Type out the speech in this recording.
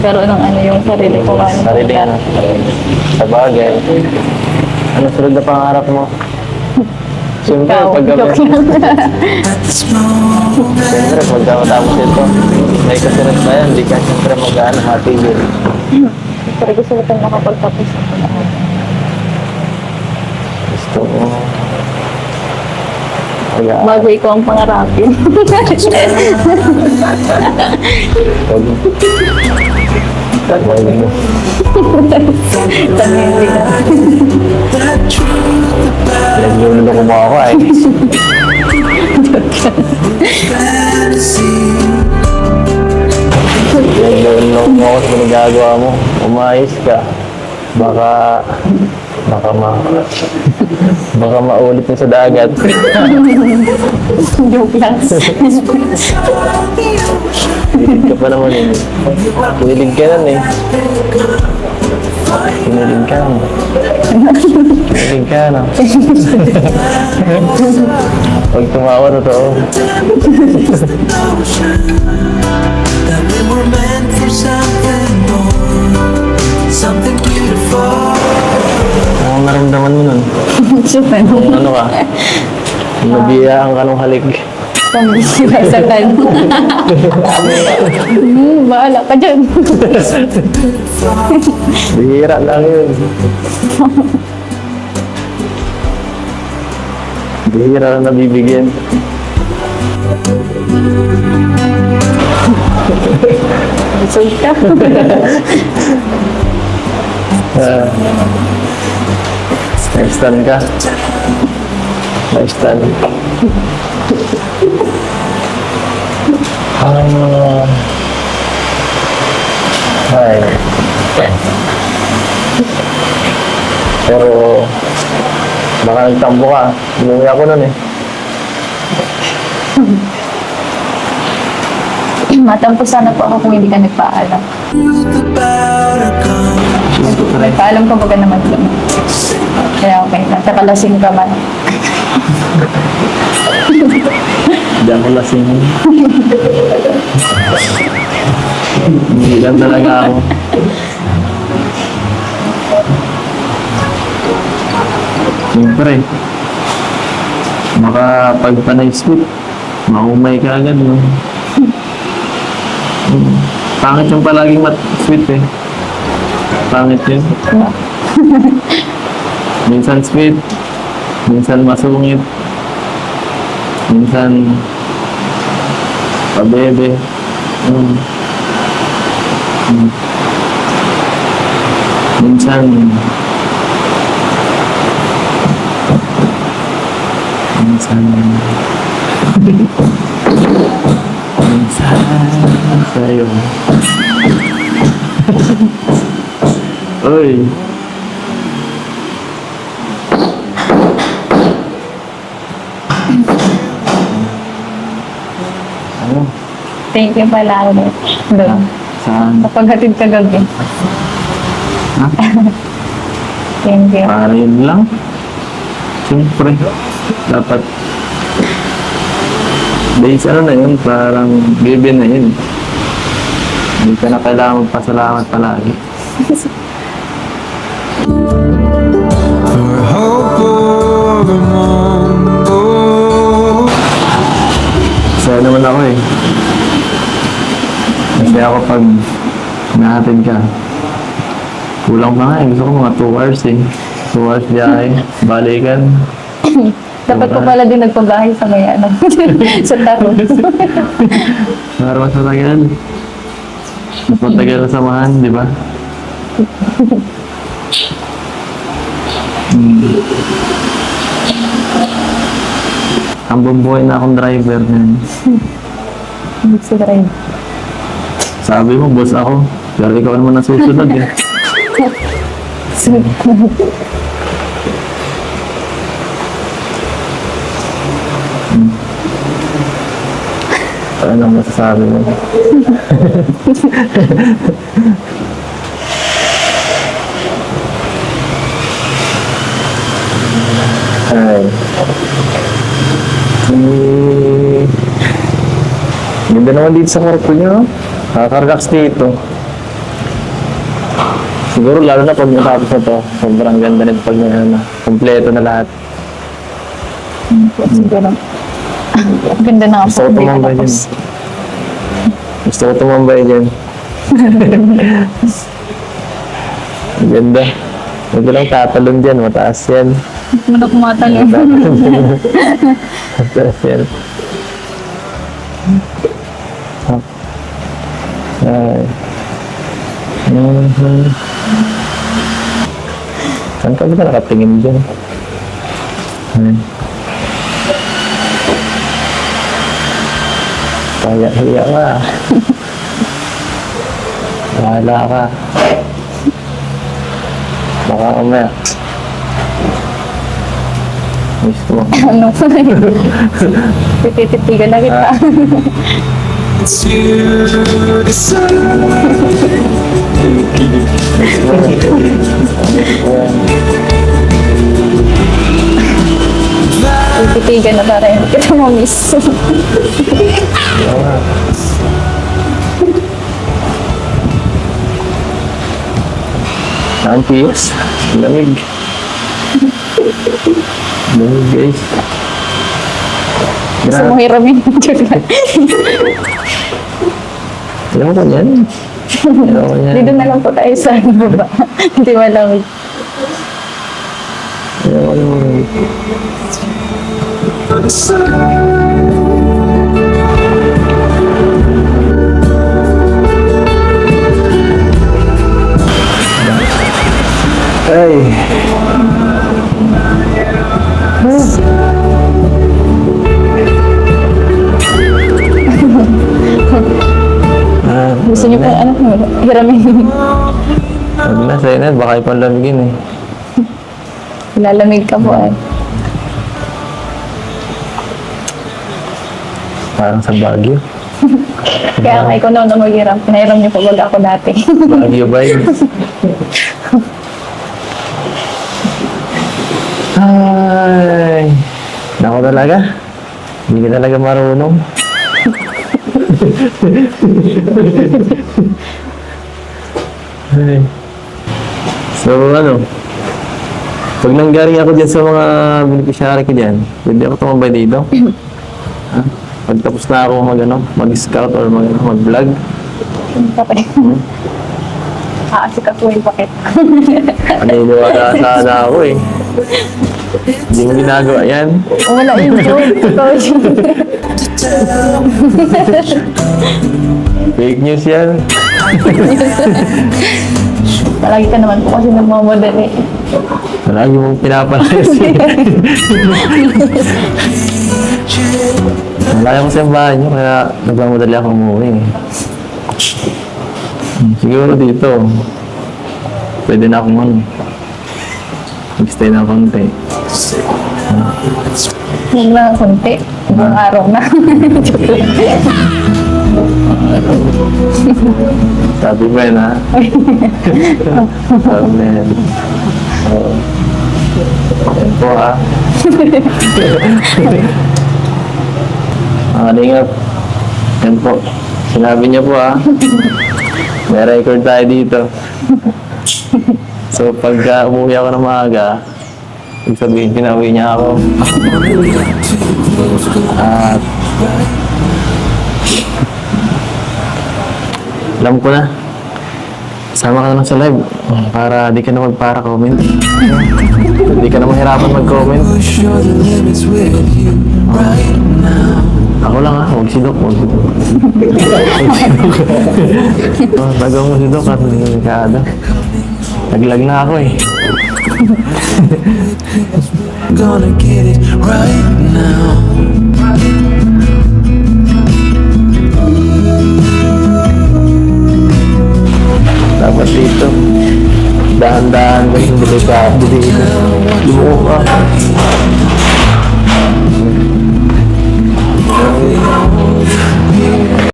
magkaroon ng ano yung sarili ko. Sarili nga. Sa bagay. Ano sunod na pangarap mo? Siyempre, Joke lang. siyempre, pagka matapos ito, may kasunod na yan, hindi ka siyempre mag-ano, matigil. Pero gusto ko pang makapagtapos ako na. Gusto mo. Bago ikaw ang pangarapin. Wag mo. Tanili ka. Naglulo ko mo ako ay. Naglulo mo ako sa nagagawa mo. Umayos ka. Baka maulit mo sa dagat. Joke lang. Kinilig ka pa naman eh. Kinilig ka nun eh. Kinilig ka nun. Kinilig ka nun. Pag tumawa, totoo. That we were meant for something more, something beautiful. Anong naramdaman mo nun? Super. Kung ano ka? Nabiyaan ka nung halik. Pambisirasakan. Bahala ka dyan. Bihira lang yun. Bihira lang nabibigyan. Busog ka. Next time ka. Next time. Ay. Pero baka nagtambo ka. Inuwi ako nun eh. Matampo sana po ako kung hindi ka nagpaalam. About a gun, Nagpaalam ka baga naman lang. Kaya okay lang. Nakalasing ka man. Hindi ako lasing. Hindi lang talaga ako. Siyempre, makapagpanay sweet, maumay ka agad, no? Pangit yung palaging sweet eh. Pangit yun. Minsan sweet, minsan masungit, minsan pabebe. Minsan sa'yo. Uy. Ano? Thank you pala ulit. Doon. Saan? Kapaghatid ka gabi. Ha? Thank you. Para yun lang. Siyempre, dapat base ano na yun, parang given na yun. Hindi ka na kailangan magpasalamat palagi. for hope or a mundo. Masaya naman ako eh. Masaya ako pag nahatid ka. Kulang pa nga eh. Gusto ko mga 2 hours eh. 2 hours biyahe. Balikan. Dapat ko pala din nagpabahay sa may ano. Sa taro. Para mas matagal. Mas matagal na samahan, di ba? Ang bumbuhay na akong driver nun. Hindi sila rin. Sabi mo, boss ako. Pero ikaw naman ang susunod eh. Ano ang masasabi mo? Ay. Ganda naman dito sa kwarto niyo. Nakakarelax dito. Siguro lalo na pag natapos na to, sobrang ganda nito pag na kompleto na lahat. Siguro. Ganda na Gusto ako. ko Hindi tumambay dyan. tapos. Gusto ko tumambay dyan. Ang ganda. Huwag ko lang tatalon dyan, mataas yan. Muna kumatanong. Mataas yan. Ay. Saan ka ba nakatingin dyan? Ay. Kaya ka. Bahala ka. Baka kamaya. Miss mo. Ano pa na yun? Tititigan na kita. It's you decide. Tititigan na para hindi kita ma-miss. Ang PS. Lamig. Lamig guys. Gusto mo hiramin. Joke lang. Alam ko yan. Alam ko yan. Dito na lang po tayo sa baba. Hindi malamig. Alam ko yan. Ay. Gusto niyo po, ano, hiramin. Huwag na, sa'yo na. Baka ipanlamigin eh. Lalamig ka po eh. Parang sa Baguio. Kaya nga ikaw na maghiram. Pinahiram niyo po wag ako dati. Baguio vibes. Ay. Nako talaga. Hindi ka talaga marunong. Ay. So ano, pag nanggaling ako dyan sa mga beneficiary ko dyan, pwede ako tumambay dito. Ha? Pag tapos na ako mag-scout or mag-vlog. Okay. Aasik ako yung pakit. Naniniwala sana ako eh. Hindi mo ginagawa yan. Wala yun, Joe. Ikaw yun. Fake news yan. Palagi ka naman po kasi nagmamadali. Lagi mong pinapalayas eh. Malaya ko sa bahay niyo, kaya nagmamadali ako umuwi eh. Siguro dito, pwede na akong mag-stay na konti. Huwag na konti. Ibang araw na. Joke lang. Sabi mo yun ha? Sabi mo yun. Oo. Yan po ha. Mga lingap. Yan po. Sinabi niya po ha. May record tayo dito. So pagka umuwi ako ng maaga, ibig sabihin pinauwi niya ako. At alam ko na. Sama ka na lang sa live para di ka na magpara-comment. Di ka na mahirapan mag-comment. Push all the limits with you right now. Ako lang ha, huwag si Doc, huwag si Doc. Bago mo si Doc at delikado. Naglag na ako eh. Gonna get it right now. Dapat dito. Dahan-dahan, maging delikado dito. Lumuko ka.